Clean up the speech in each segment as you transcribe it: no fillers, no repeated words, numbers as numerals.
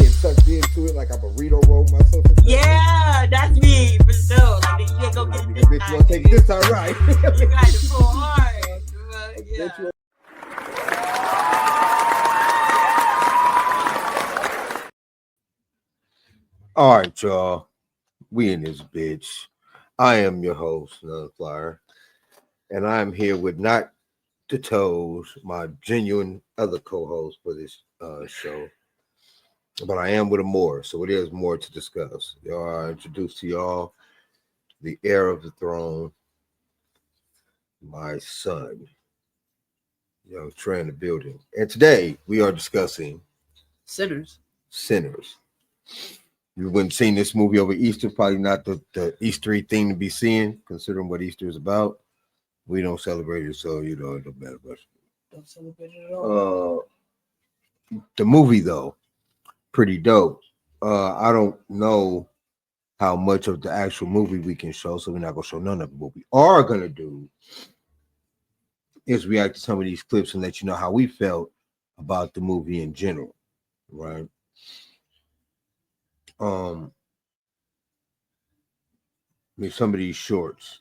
being sucked into it, like a burrito roll myself. Yeah, that's me for sure. Like you can't go get it this Bitch, you want to take it this time, right? You got to pull hard. Yeah. All right, y'all. We in this bitch. I am your host, None Flyer, and I'm here with not the Toes, my genuine other co-host for this show. But I am with a Moore, so it is more to discuss. Y'all, I introduce to y'all the heir of the throne, my son, young Trey in the building. And today we are discussing Sinners. You wouldn't seen this movie over Easter, probably not the Eastery thing to be seeing, considering what Easter is about. We don't celebrate it, so it don't matter much. Don't celebrate it at all. The movie though, pretty dope. I don't know how much of the actual movie we can show, so we're not gonna show none of it. What we are gonna do is react to some of these clips and let you know how we felt about the movie in general, right? Some of these shorts.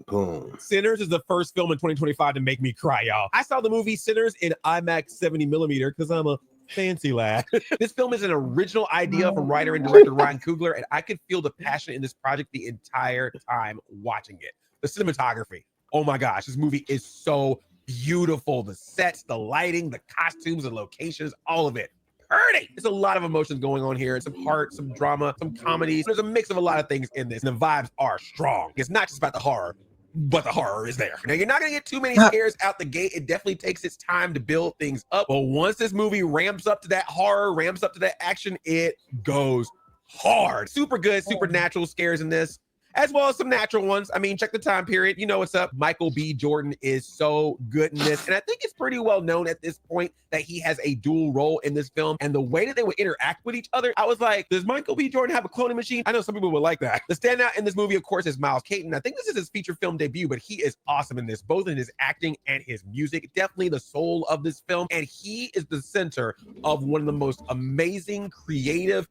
Boom. Sinners is the first film in 2025 to make me cry, y'all. I saw the movie Sinners in IMAX 70mm because I'm a fancy lad. This film is an original idea from writer and director Ryan Coogler, and I could feel the passion in this project the entire time watching it. The cinematography, oh my gosh, this movie is so beautiful. The sets, the lighting, the costumes, the locations, all of it. Hurting. There's a lot of emotions going on here. Some heart, some drama, some comedies. There's a mix of a lot of things in this. And the vibes are strong. It's not just about the horror, but the horror is there. Now, you're not going to get too many scares out the gate. It definitely takes its time to build things up. But once this movie ramps up to that horror, ramps up to that action, it goes hard. Super good, supernatural scares in this, as well as some natural ones. I mean, check the time period. You know what's up. Michael B. Jordan is so good in this. And I think it's pretty well known at this point that he has a dual role in this film. And the way that they would interact with each other, I was like, does Michael B. Jordan have a cloning machine? I know some people would like that. The standout in this movie, of course, is Miles Caton. I think this is his feature film debut, but he is awesome in this, both in his acting and his music. Definitely the soul of this film. And he is the center of one of the most amazing, creative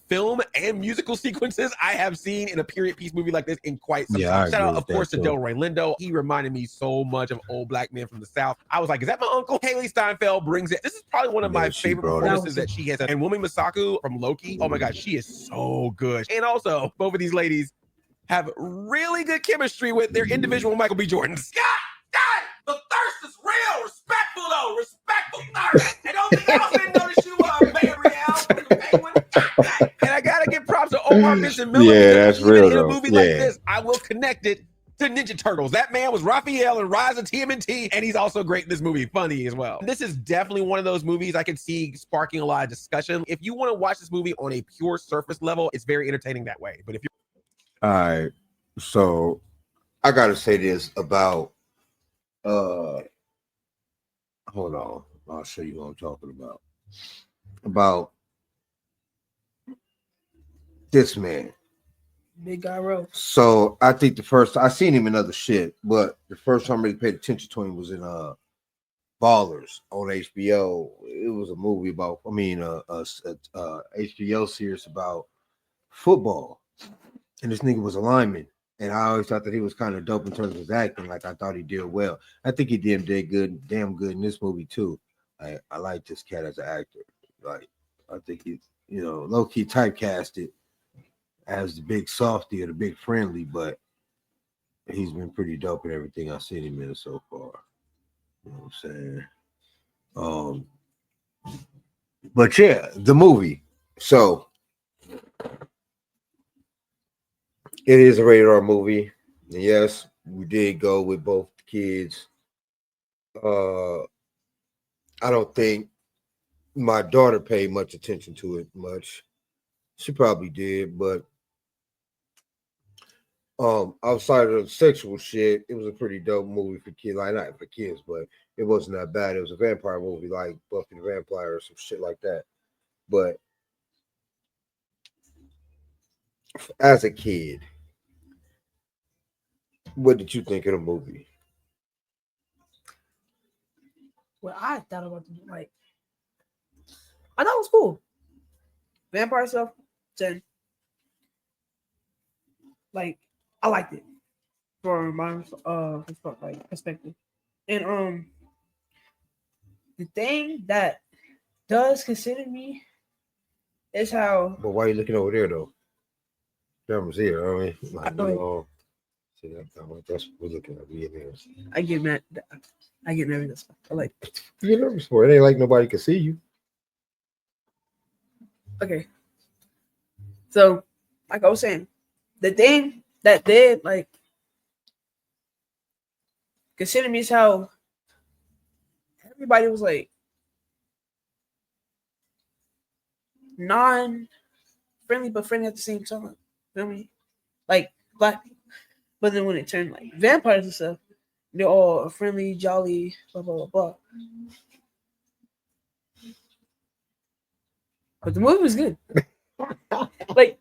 film and musical sequences I have seen in a period piece movie like this in quite some time. Shout out, of course, to Delroy Lindo. He reminded me so much of Old Black Men from the South. I was like, is that my uncle? Haley Steinfeld brings it. This is probably one of my favorite performances that she has. And Wumi Masaku from Loki, oh my God, she is so good. And also, both of these ladies have really good chemistry with their individual Michael B. Jordans. God, the thirst is real. Respectful though, respectful thirst. And don't think I didn't notice you Bay Real. And I gotta give props to Omar Vincent Miller. Yeah, that's real in a though. movie like this, I will connect it to Ninja Turtles. That man was Raphael in Rise of TMNT, and he's also great in this movie. Funny as well. This is definitely one of those movies I can see sparking a lot of discussion. If you want to watch this movie on a pure surface level, it's very entertaining that way. But if you're all right, so I gotta say this about hold on, I'll show you what I'm talking about this man, Big guy Rose. So I think the first I seen him in other shit, but the first time I really paid attention to him was in Ballers on HBO. It was a movie about, I mean, HBO series about football, and this nigga was a lineman. And I always thought that he was kind of dope in terms of his acting. Like, I thought he did well. I think he did damn good in this movie too. I like this cat as an actor. Like, I think he's, low-key typecasted as the big softy or the big friendly, but he's been pretty dope in everything I've seen him in so far. You know what I'm saying? But yeah, the movie. So it is a rated R movie. And yes, we did go with both kids. I don't think my daughter paid much attention to it much. She probably did, but outside of the sexual shit, it was a pretty dope movie for kids. Like, not for kids, but it wasn't that bad. It was a vampire movie like Buffy the Vampire or some shit like that. But as a kid, what did you think of the movie? Well, I thought about the, like, I thought it was cool. Vampire stuff, 10. Like, I liked it from my perspective. And the thing that does consider me is how. But why are you looking over there though? Camera's here. I mean, like, see that's what we're looking at. We in here. I get mad. I get nervous. I like. You nervous for it? It ain't like nobody can see you. Okay. So, like I was saying, the thing that did like consider me is how everybody was like non-friendly but friendly at the same time. Feel me? Like black people. But then when it turned like vampires and stuff, they're all friendly, jolly, blah blah blah blah. But the movie was good. Like,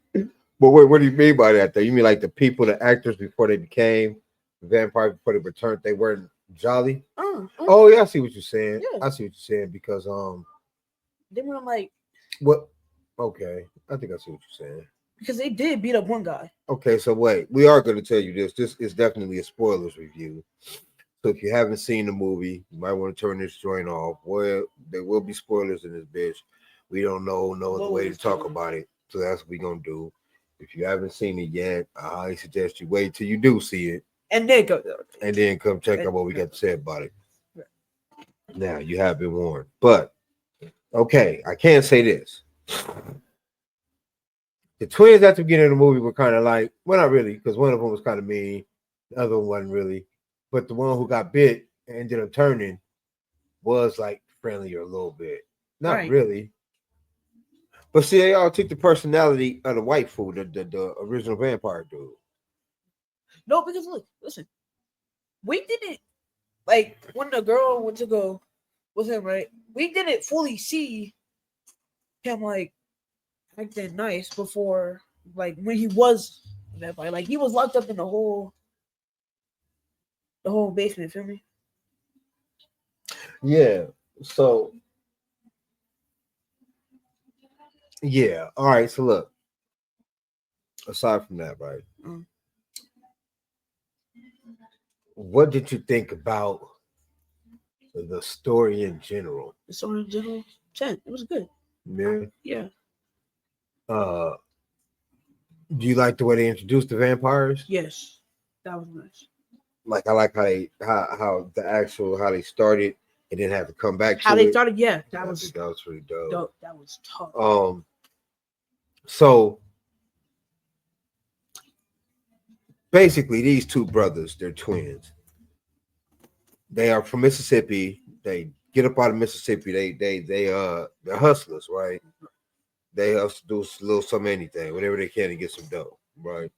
but what do you mean by that though? You mean like the people, the actors before they became vampires, before they returned, they weren't jolly? Oh yeah, I see what you're saying. Yeah. I see what you're saying because then when I'm like, what? Okay, I think I see what you're saying. because they did beat up one guy. Okay, so wait, we are going to tell you this. This is definitely a spoilers review. So if you haven't seen the movie, you might want to turn this joint off. Well, there will be spoilers in this bitch. We don't know no other way to talk about it. So that's what we're going to do. If you haven't seen it yet, I suggest you wait till you do see it. And then go. And then come check out what we got to say about it. Now, you have been warned. But, okay, I can't say this. The twins at the beginning of the movie were kind of like, well, not really, because one of them was kind of mean. The other one wasn't really. But the one who got bit and ended up turning was like friendlier a little bit. Not really. But see, they all took the personality of the white fool, the original vampire dude. No, because look, listen, we didn't like when the girl went to go with him, right? We didn't fully see him like acting nice before, like when he was a vampire. Like he was locked up in the whole basement. Feel me? Yeah. So. Yeah. All right. So look. Aside from that, right? What did you think about the story in general? The story in general, 10. It was good. Yeah. Yeah. Do you like the way they introduced the vampires? Yes, that was nice. Like I like how they started and then have to come back. How they started, yeah, that was pretty dope. That was tough. So basically, these two brothers, they're twins. They are from Mississippi. They get up out of Mississippi. They're hustlers, right? They hustle, do a little something, anything, whatever they can to get some dough, right?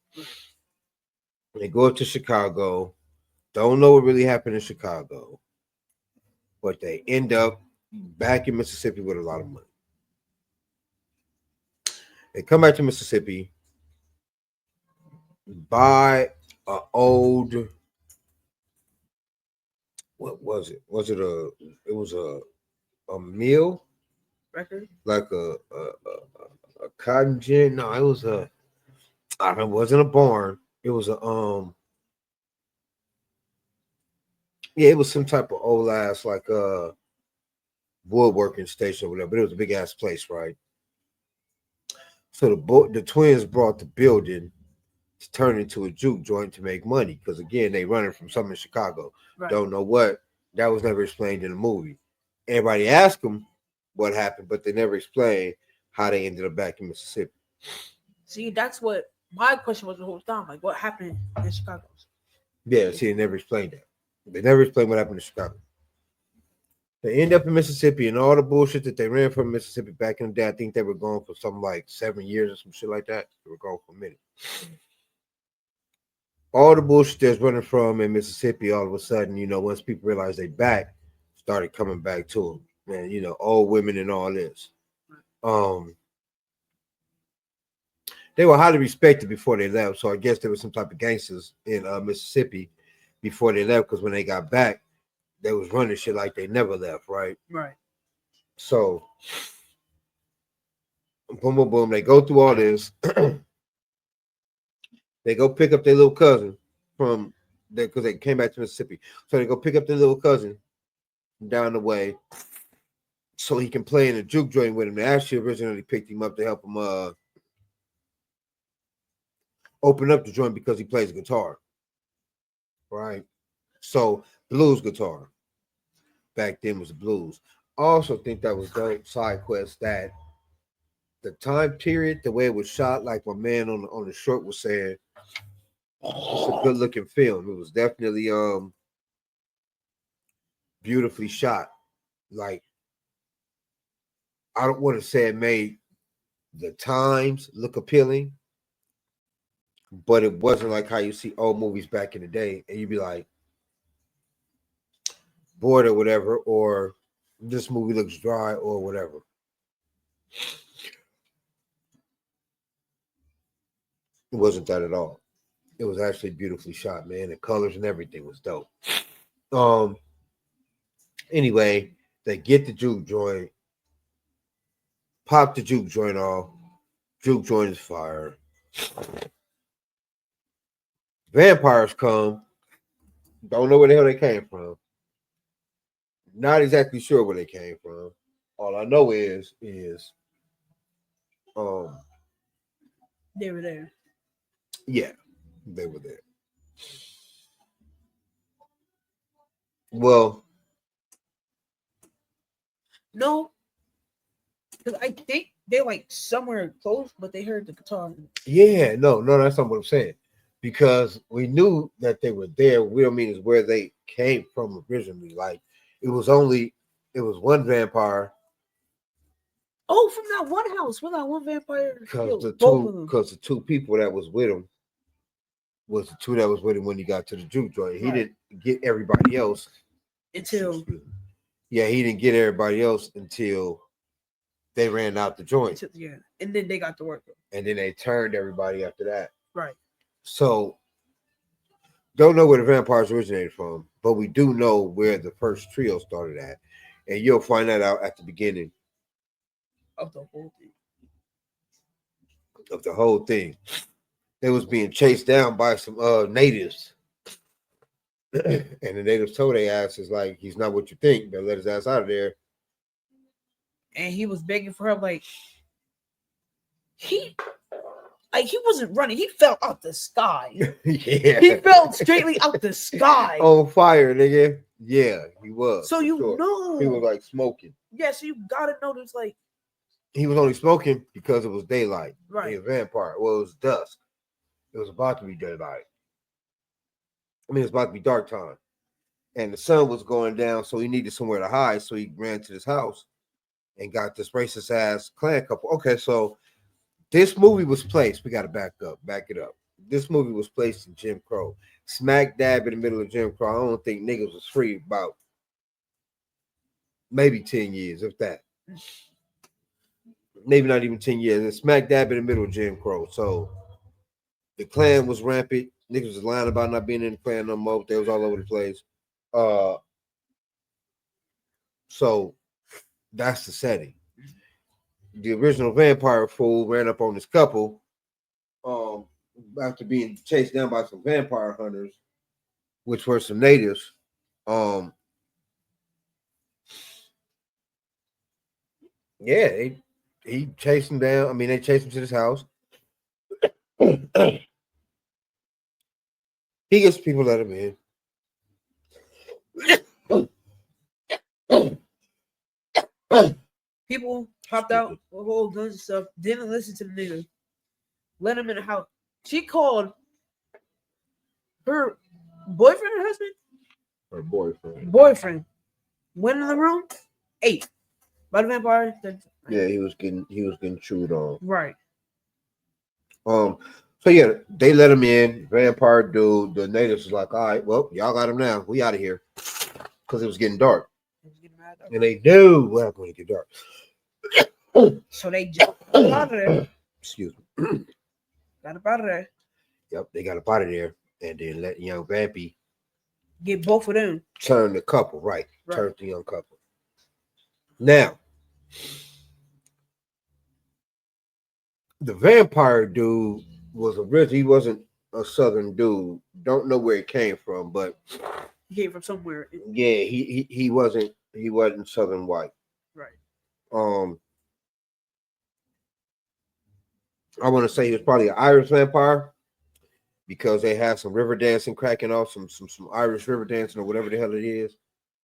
They go up to Chicago. Don't know what really happened in Chicago, but they end up back in Mississippi with a lot of money. They come back to Mississippi, buy an old, what was it? It was a mill? Record? Like a cotton gin? No, it was I don't know, it wasn't a barn. It was yeah, it was some type of old ass like woodworking station or whatever, but it was a big ass place, right? So the twins brought the building to turn into a juke joint to make money because again they running from something in Chicago. Right. Don't know what. That was never explained in the movie. Everybody asked them what happened, but they never explained how they ended up back in Mississippi. See, that's what my question was the whole time. Like, what happened in Chicago? Yeah, see, they never explained that. They never explained what happened in Chicago. They end up in Mississippi and all the bullshit that they ran from Mississippi back in the day. I think they were gone for something like 7 years or some shit like that. They were gone for a minute. All the bullshit that's running from in Mississippi, all of a sudden, once people realized they back, started coming back to them. And, old women and all this. They were highly respected before they left. So I guess there was some type of gangsters in Mississippi before they left, because when they got back, they was running shit like they never left, right? Right. So boom, boom, boom. They go through all this. They go pick up their little cousin from there because they came back to Mississippi. So they go pick up their little cousin down the way so he can play in a juke joint with him. They actually originally picked him up to help him open up the joint because he plays guitar. Right? So blues guitar. Back then was the blues. I also think that was dope side quest that the time period, the way it was shot, like my man on the short was saying, it's a good looking film. It was definitely beautifully shot. Like, I don't want to say it made the times look appealing, but it wasn't like how you see old movies back in the day, and you'd be like bored or whatever, or this movie looks dry or whatever. It wasn't that at all. It was actually beautifully shot, man. The colors and everything was dope. Anyway, they get the juke joint, pop the juke joint off. Juke joint is fire. Vampires come. Don't know where the hell they came from. Not exactly sure where they came from. All I know is they were there. Yeah, they were there. Well, no, because I think they're like somewhere close, but they heard the guitar. yeah, no, that's not what I'm saying. Because we knew that they were there. We don't mean it's where they came from originally. Like it was one vampire. Oh, from that one house, where that one vampire Because killed the two people that was with him was the two that was with him when he got to the juke joint. He didn't get everybody else until he didn't get everybody else until they ran out the joint. Yeah, and then they got to work. And then they turned everybody after that. Right. So don't know where the vampires originated from, but we do know where the first trio started at. And you'll find that out at the beginning of the whole thing. They was being chased down by some natives. And the natives told their asses, like, he's not what you think. Better let his ass out of there. And he was begging for help, like he wasn't running. He fell out the sky. Yeah. He fell straightly out the sky. On fire, nigga. Yeah, he was. So you know. He was like smoking. Yeah, so you gotta know this, like. He was only smoking because it was daylight. Right. He was a vampire. Well, it was dusk. It was about to be daylight. I mean, it was about to be dark time. And the sun was going down, so he needed somewhere to hide. So he ran to this house and got this racist ass clan couple. Okay, so this movie was placed. We got to back it up. This movie was placed in Jim Crow. Smack dab in the middle of Jim Crow. I don't think niggas was free about maybe 10 years, if that. Maybe not even 10 years. And smack dab in the middle of Jim Crow. So the Klan was rampant. Niggas was lying about not being in the Klan no more. They was all over the place. So that's the setting. The original vampire fool ran up on this couple after being chased down by some vampire hunters, which were some natives. Yeah, he chased him down. I mean, they chased him to this house. He gets people let him in. People popped out with whole guns and stuff. Didn't listen to the nigga. Let him in the house. She called her boyfriend or husband? Her boyfriend. Boyfriend. Went in the room. 8 by the vampire. Yeah, he was getting chewed on. Right. So yeah, they let him in. Vampire dude. The natives was like, all right, well, y'all got him now. We out of here. Because it was getting dark. And they knew well going to get dark. So they jumped out of there. Excuse me. Got up out of there. Yep, they got up out of there. And then let young Vampy get both of them. Turn the couple, right. Turn the young couple. Now, The vampire dude was originally, he wasn't a southern dude. Don't know where he came from, but He came from somewhere. yeah, he wasn't southern white. Right. I want to say he was probably an Irish vampire because they had some river dancing cracking off, some Irish river dancing or whatever the hell it is.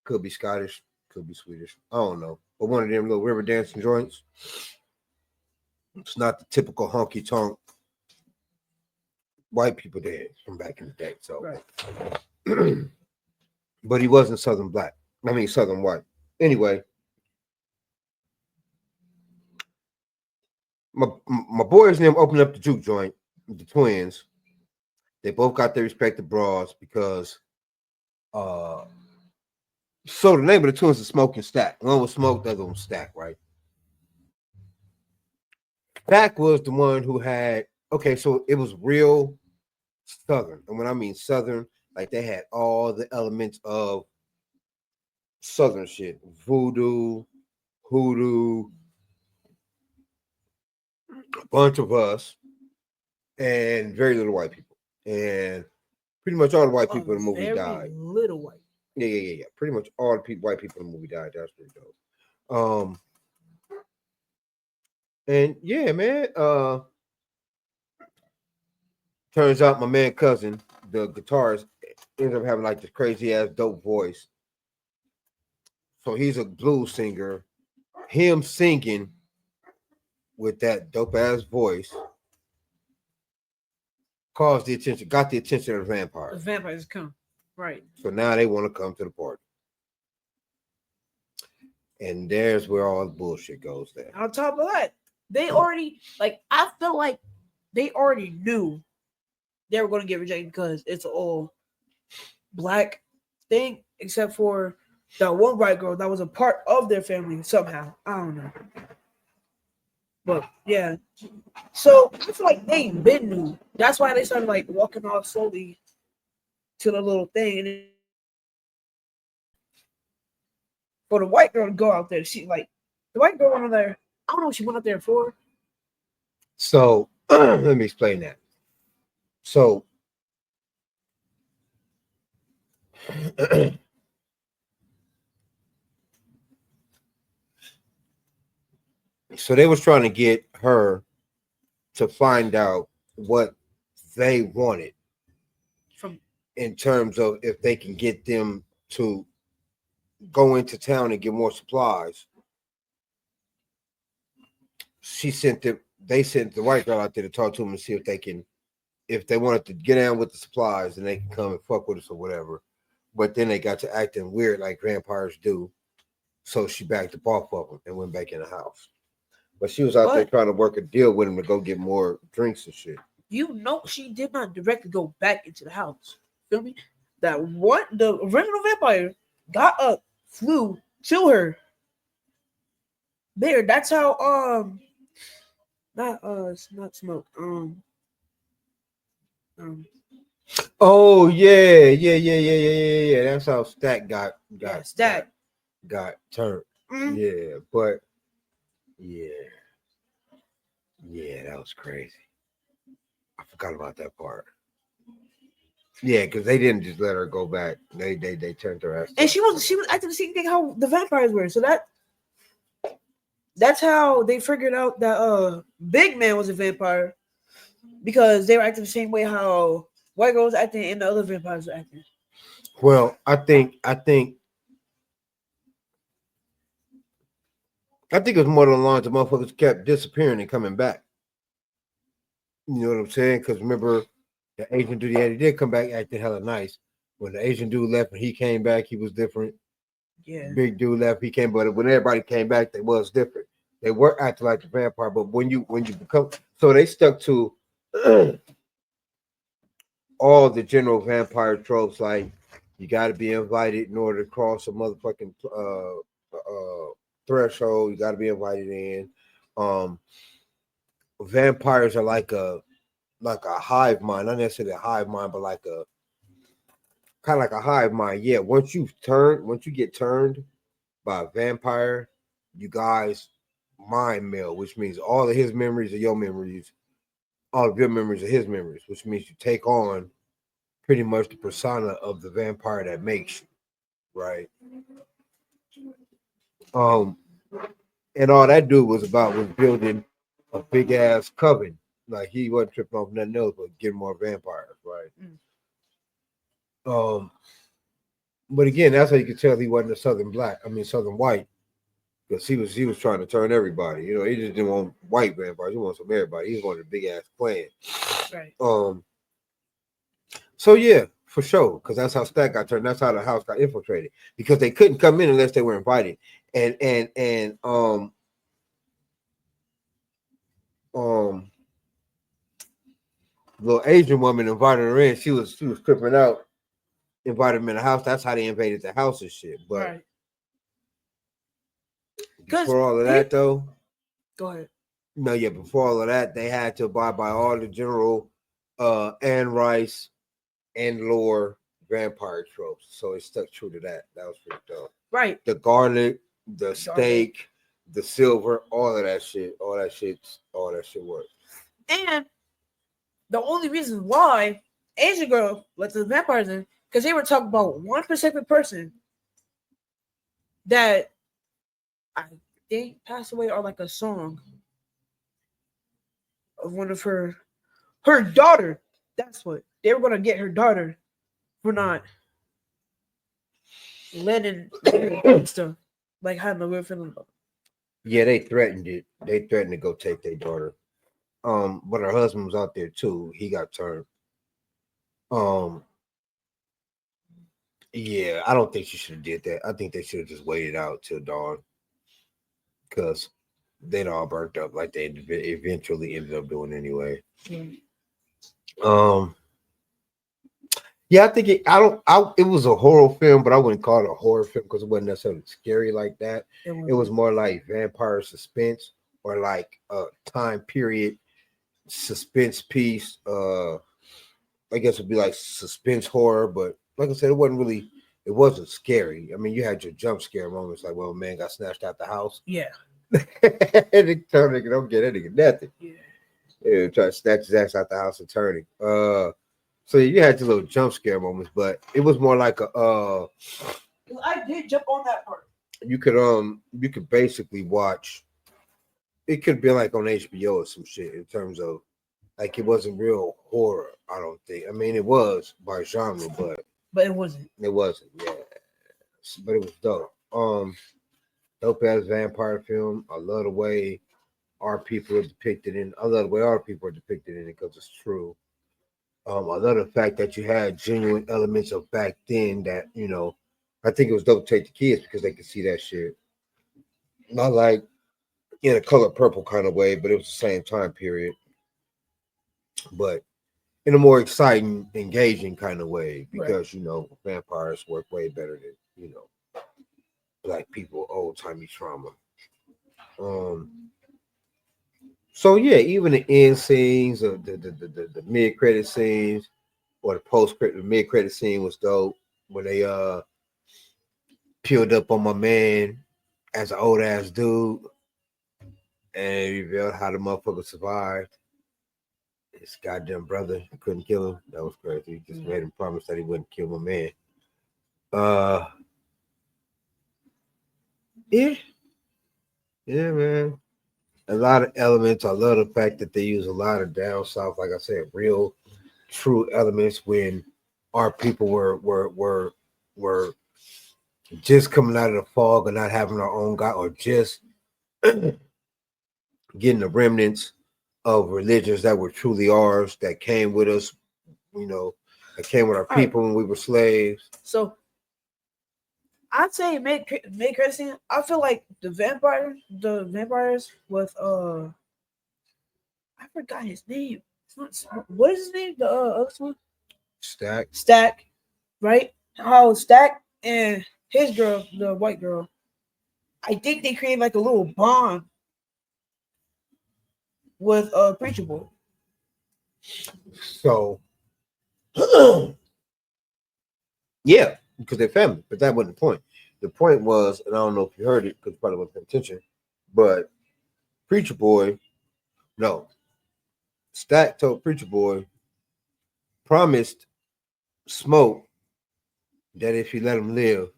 Could be Scottish, could be Swedish. I don't know. But one of them little river dancing joints. It's not the typical honky tonk white people dance from back in the day. So, Right. But he wasn't southern black. I mean southern white. Anyway, my boys and them opened up the juke joint, the twins. They both got their respective bras because so the name of the twins is Smoke and Stack. One was Smoke, the other one was Stack, right? Stack was the one who had, okay, so it was real southern. And when I mean southern, like they had all the elements of southern shit. Voodoo, hoodoo, a bunch of us, and very little white people. And pretty much all the white people in the movie Very died. little white. Yeah. Pretty much all the white people in the movie died. That's pretty dope. And yeah, man. Turns out my man cousin, the guitarist, ends up having like this crazy ass dope voice. So he's a blues singer. Him singing with that dope ass voice got the attention of the vampires. The vampires come. Right. So now they want to come to the party. And there's where all the bullshit goes there. On top of that, they already, like, I feel like they already knew they were going to get rejected because it's all black thing, except for that one white girl that was a part of their family somehow. I don't know. But yeah. So I feel like they been new. That's why they started like walking off slowly to the little thing. And for the white girl to go out there, she like the white girl went out there. I don't know what she went out there for. So let me explain that. So they was trying to get her to find out what they wanted From in terms of if they can get them to go into town and get more supplies. They sent the white girl out there to talk to them and see if they wanted to get down with the supplies and they can come and fuck with us or whatever. But then they got to acting weird like vampires do. So she backed up off of them and went back in the house. But she was out there trying to work a deal with him to go get more drinks and shit. You know, she did not directly go back into the house. Feel me? The original vampire got up, flew to her. There, that's how not Smoke. Oh yeah. That's how Stack got turned. Mm-hmm. Yeah, but yeah, that was crazy. I forgot about that part. Yeah, because they didn't just let her go back. They turned her ass. And she was acting the same thing how the vampires were. So that's how they figured out that Big Man was a vampire, because they were acting the same way how white girls acting and the other vampires were acting. Well, I think it was more along the lines of motherfuckers kept disappearing and coming back. You know what I'm saying? Because remember, the Asian dude, he did come back acting hella nice. When the Asian dude left and he came back, he was different. Yeah. Big dude left, he came, but when everybody came back, they was different. They were acting like the vampire, but when you become, so they stuck to all the general vampire tropes, like you got to be invited in order to cross a motherfucking threshold. You got to be invited in. Vampires are like a hive mind, not necessarily a hive mind, but like a kind of like a hive mind. Yeah, once you get turned by a vampire, you guys mind meld, which means all of his memories are your memories, all of your memories are his memories, which means you take on pretty much the persona of the vampire that makes you, right? And all that dude was building a big ass coven. Like he wasn't tripping off nothing else but getting more vampires, right? But again, that's how you could tell he wasn't a Southern white, because he was trying to turn everybody. You know, he just didn't want white vampires. He wanted some everybody. He wanted a big ass clan. Right. So yeah, for sure, because that's how Stack got turned. That's how the house got infiltrated, because they couldn't come in unless they were invited. And little Asian woman invited her in. She was tripping out. Invited them in the house. That's how they invaded the house and shit. But Right. before all of that, though, go ahead. No, yeah. Before all of that, they had to abide by all the general Anne Rice and lore vampire tropes. So it stuck true to that. That was pretty dope. Right. The garlic, the steak, the silver, all that shit worked. And the only reason why Asian girl let the vampires in, because they were talking about one specific person that I think passed away, or like a song of one of her daughter. That's what they were gonna get, her daughter, for not letting stuff, like having a weird feeling about it. Yeah, they threatened it. They threatened to go take their daughter. But her husband was out there too. He got turned. Yeah, I don't think she should have did that. I think they should have just waited out till dawn, because they'd all burnt up like they eventually ended up doing anyway. Yeah, I think it was a horror film, but I wouldn't call it a horror film because it wasn't necessarily scary like that. It was more like vampire suspense, or like a time period suspense piece. I guess it'd be like suspense horror, but like I said, it wasn't scary. I mean, you had your jump scare moments, like, well, man got snatched out the house. Yeah. And they tell nigga, don't get that nigga nothing. Yeah, try to snatch his ass out the house and turn it. So you had your little jump scare moments, but it was more like I did jump on that part. You could basically watch. It could be like on HBO or some shit, in terms of, like, it wasn't real horror. I don't think. I mean, it was by genre, but it wasn't. It wasn't. Yeah, but it was dope. Dope ass vampire film. I love the way our people are depicted in. I love the way our people are depicted in it, because it's true. I love the fact that you had genuine elements of back then that, you know, I think it was dope to take the kids because they could see that shit. Not like in a color purple kind of way, but it was the same time period. But in a more exciting, engaging kind of way, because, you know, vampires work way better than, you know, black people, old timey trauma. So yeah, even the end scenes, or the mid credit scenes, or the mid credit scene was dope when they peeled up on my man as an old ass dude and revealed how the motherfucker survived. His goddamn brother couldn't kill him. That was crazy. He just made him promise that he wouldn't kill my man. Yeah, man. A lot of elements. I love the fact that they use a lot of down south, like I said, real, true elements when our people were just coming out of the fog and not having our own God, or just getting the remnants of religions that were truly ours, that came with us, you know, that came with our people when we were slaves. So I'd say mid credit scene. I feel like the vampires with I forgot his name. What is his name? The other one? Stack, right? How Stack and his girl, the white girl, I think they created like a little bond with Preacher Boy. So yeah, because they're family, but that wasn't the point. The point was, and I don't know if you heard it because probably wasn't paying attention, but Preacher Boy, no, Stack told Preacher Boy, promised Smoke that if he let him live,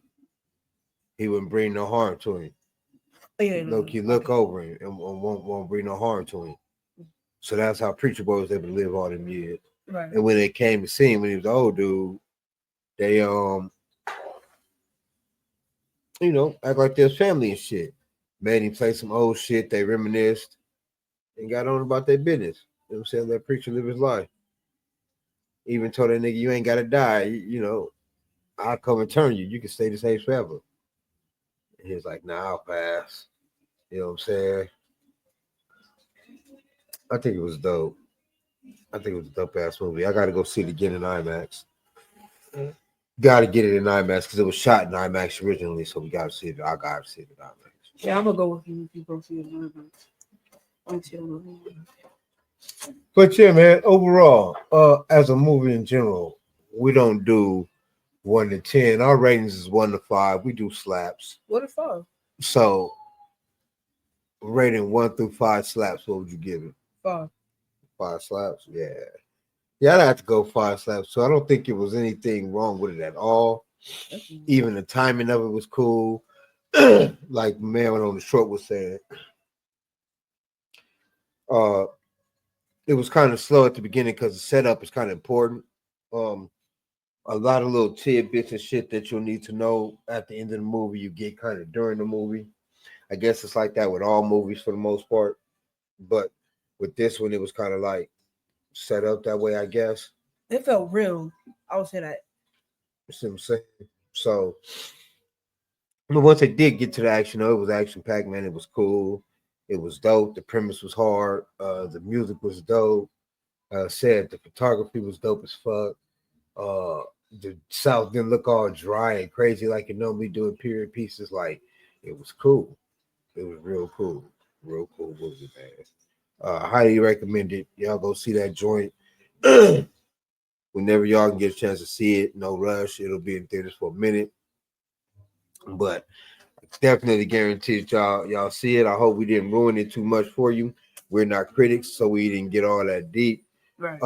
he wouldn't bring no harm to him. Look, you look over him and won't bring no harm to him. So that's how Preacher Boy was able to live all them years. Right. And when they came to see him when he was an old dude, they act like their family and shit. Made him play some old shit. They reminisced and got on about their business. You know what I'm saying? Let Preacher live his life. Even told that nigga, you ain't gotta die. I'll come and turn you. You can stay this age forever. And he was like, nah, I'll pass. You know what I'm saying? I think it was dope. I think it was a dope ass movie. I gotta go see it again in IMAX. Gotta get it in IMAX because it was shot in IMAX originally, so we gotta see it. I gotta see it in IMAX. Yeah, I'm gonna go with you if you go see it in IMAX. But yeah, man, overall, as a movie in general, we don't do 1 to 10. Our ratings is 1 to 5. We do slaps. What if 5? So rating 1 through 5 slaps, what would you give it? 5. 5 slaps? Yeah. Yeah, I'd have to go 5 slaps. So I don't think it was anything wrong with it at all. Even the timing of it was cool. Like man on the short was saying. It was kind of slow at the beginning because the setup is kind of important. A lot of little tidbits and shit that you'll need to know at the end of the movie, you get kind of during the movie. I guess it's like that with all movies for the most part. But with this one, it was kind of like set up that way, I guess. It felt real. I would say that. You see what I'm saying? So, but once they did get to the action, it was action-packed, man. It was cool. It was dope. The premise was hard. The music was dope. Said the photography was dope as fuck. The South didn't look all dry and crazy like it normally do in period pieces. Like it was cool. It was real cool. Real cool movie, man. Highly recommend it. Y'all go see that joint. Whenever y'all can get a chance to see it, no rush. It'll be in theaters for a minute. But definitely guaranteed y'all see it. I hope we didn't ruin it too much for you. We're not critics, so we didn't get all that deep. Right.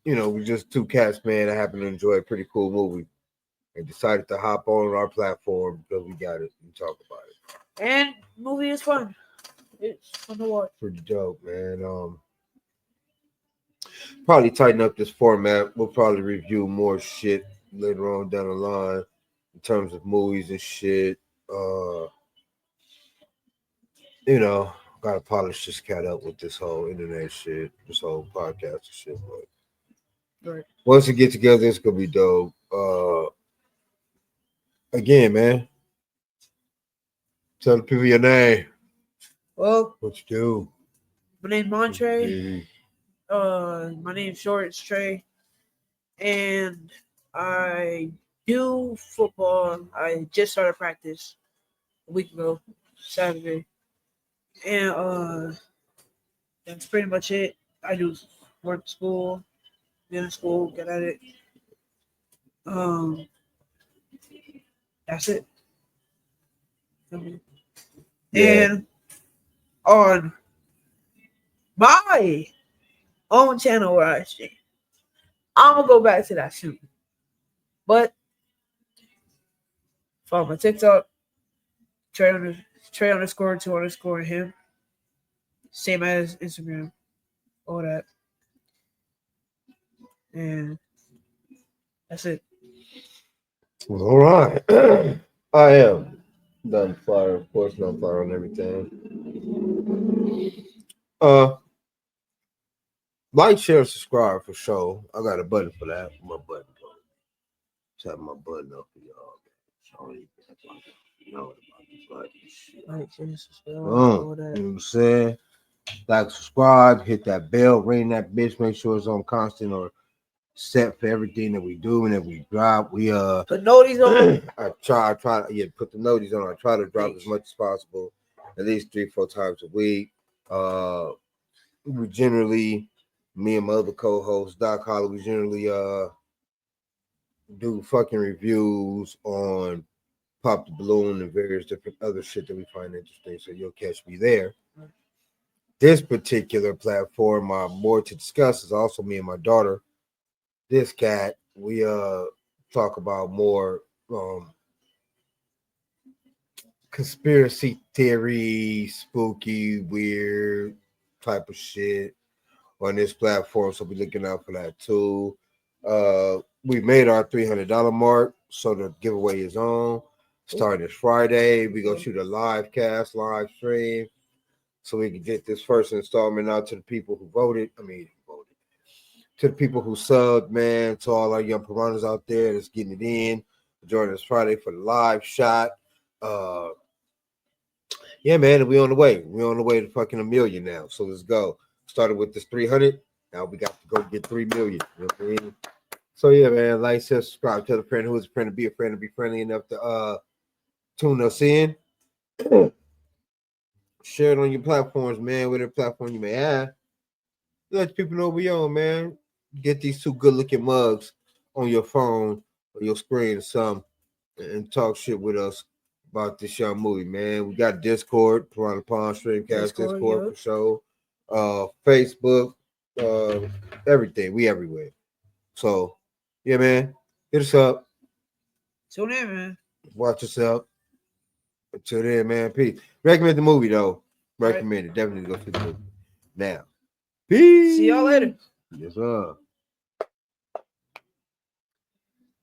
We're just two cats, man, that happen to enjoy a pretty cool movie and decided to hop on our platform because we got it and talk about it. And movie is fun. It's fun to watch. Pretty dope, man. Probably tighten up this format. We'll probably review more shit later on down the line in terms of movies and shit. Gotta polish this cat up with this whole internet shit, this whole podcast and shit. But right. Once we get together, it's gonna be dope. Again, man, tell the people your name. Well, What you do? my name's Montre. My name's Short. It's Trey, and I do football. I just started practice a week ago, Saturday, and that's pretty much it. I do work school, get in school, get at it. That's it. Yeah. And on my own channel where I stream, I'm gonna go back to that soon. But follow my TikTok, Trey _2 _ him. Same as Instagram, all that. And that's it. All right. I am done flyer, of course, no flyer on everything. Like, share, subscribe for sure. I got a button for that. My button. Tap my button up for y'all. Sorry. You know about this button. Like, share, subscribe, You all know that. what I'm saying? Like, subscribe, hit that bell, ring that bitch, make sure it's on constant or set for everything that we do and that we drop. We Put notice on. I try to put the notice on. I try to drop as much as possible, at least 3-4 times a week. We generally, me and my other co-host Doc Hollow, we generally do fucking reviews on Pop the Balloon, and various different other shit that we find interesting. So you'll catch me there. This particular platform, Moore2Discuss, is also me and my daughter. This cat, we talk about more conspiracy theory, spooky, weird type of shit on this platform. So be looking out for that too. We made our $300 mark, so the giveaway is on. Starting this Friday, we go shoot a live stream, so we can get this first installment out to the people who voted. To the people who subbed, man, to all our young piranhas out there that's getting it in. Join us Friday for the live shot. Yeah, man, we on the way. We're on the way to fucking 1 million now. So let's go. Started with this 300. Now we got to go get 3 million. You know what I mean? So yeah, man, like, share, subscribe, tell a friend who is a friend to be a friend, and be friendly enough to tune us in. Share it on your platforms, man. Whatever platform you may have. Let people know we on, man. Get these 2 good-looking mugs on your phone or your screen or something, and talk shit with us about this young movie, man. We got Discord, PiranhaPondStreamcast, Discord for sure. Facebook, everything. We everywhere. So, yeah, man. Hit us up. Tune in, man. Watch yourself. Until then, man. Peace. Recommend the movie, though. Recommend it. Definitely go see the movie. Now. Peace. See y'all later. Yes, sir.